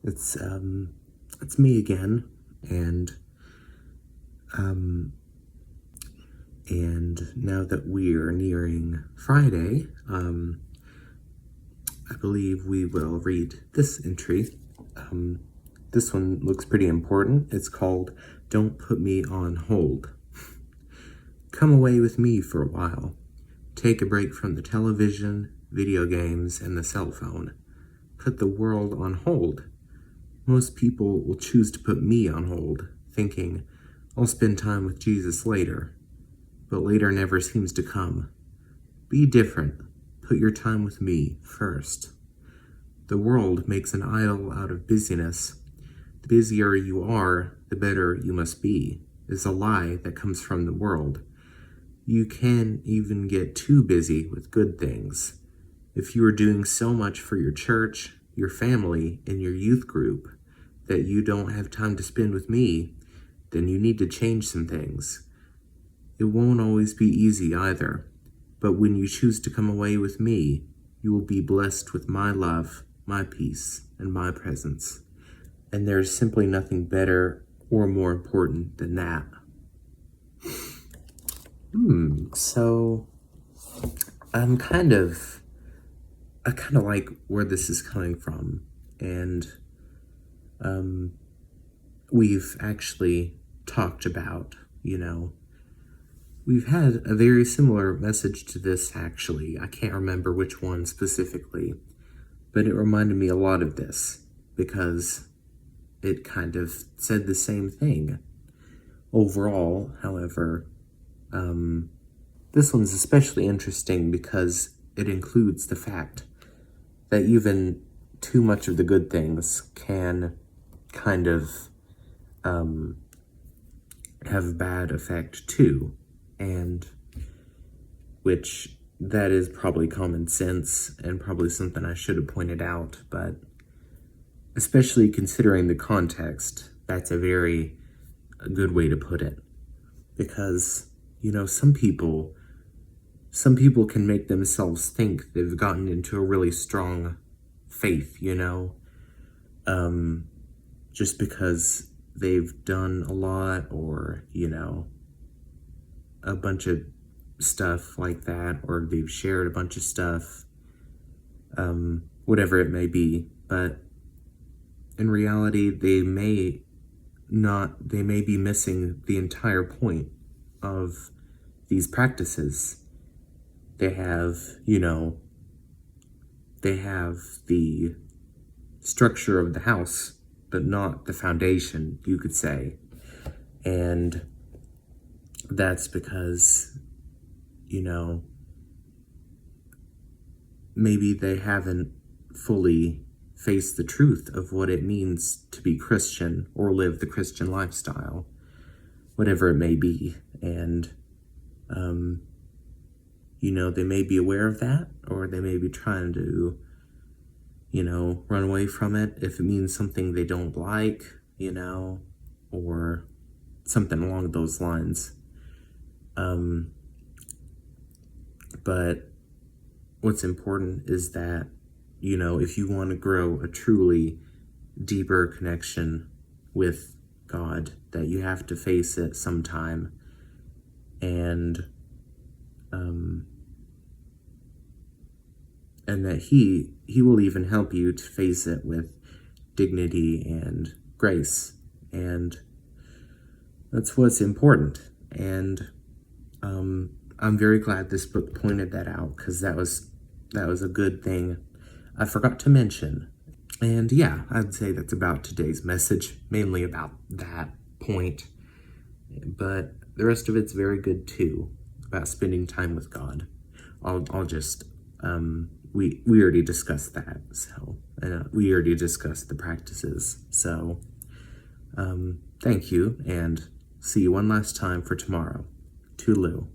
It's me again, and now that we are nearing Friday, I believe we will read this entry. This one looks pretty important. It's called "Don't Put Me on Hold." Come away with me for a while. Take a break from the television, video games, and the cell phone. Put the world on hold. Most people will choose to put me on hold, thinking, I'll spend time with Jesus later. But later never seems to come. Be different. Put your time with me first. The world makes an idol out of busyness. The busier you are, the better you must be, is a lie that comes from the world. You can even get too busy with good things. If you are doing so much for your church, your family, and your youth group that you don't have time to spend with me, then you need to change some things. It won't always be easy either, but when you choose to come away with me, you will be blessed with my love, my peace, and my presence. And there's simply nothing better or more important than that. So I kind of like where this is coming from, and we've actually talked about, we've had a very similar message to this actually. I can't remember which one specifically, but it reminded me a lot of this because it kind of said the same thing. Overall, however, this one's especially interesting because it includes the fact that even too much of the good things can kind of have a bad effect too, and which that is probably common sense and probably something I should have pointed out, but especially considering the context, that's a very good way to put it. Because, some people can make themselves think they've gotten into a really strong faith, just because they've done a lot or, a bunch of stuff like that, or they've shared a bunch of stuff, whatever it may be. But in reality, they may be missing the entire point of these practices. They have the structure of the house, but not the foundation, you could say. And that's because, maybe they haven't fully face the truth of what it means to be Christian or live the Christian lifestyle, whatever it may be. And, they may be aware of that, or they may be trying to, run away from it if it means something they don't like, or something along those lines. But what's important is that, if you want to grow a truly deeper connection with God, that you have to face it sometime. And that he will even help you to face it with dignity and grace. And that's what's important. And I'm very glad this book pointed that out, because that was a good thing I forgot to mention. And yeah, I'd say that's about today's message, mainly about that point. But the rest of it's very good too, about spending time with God. I'll just, we already discussed that, so, we already discussed the practices. So, thank you, and see you one last time for tomorrow. Toodaloo.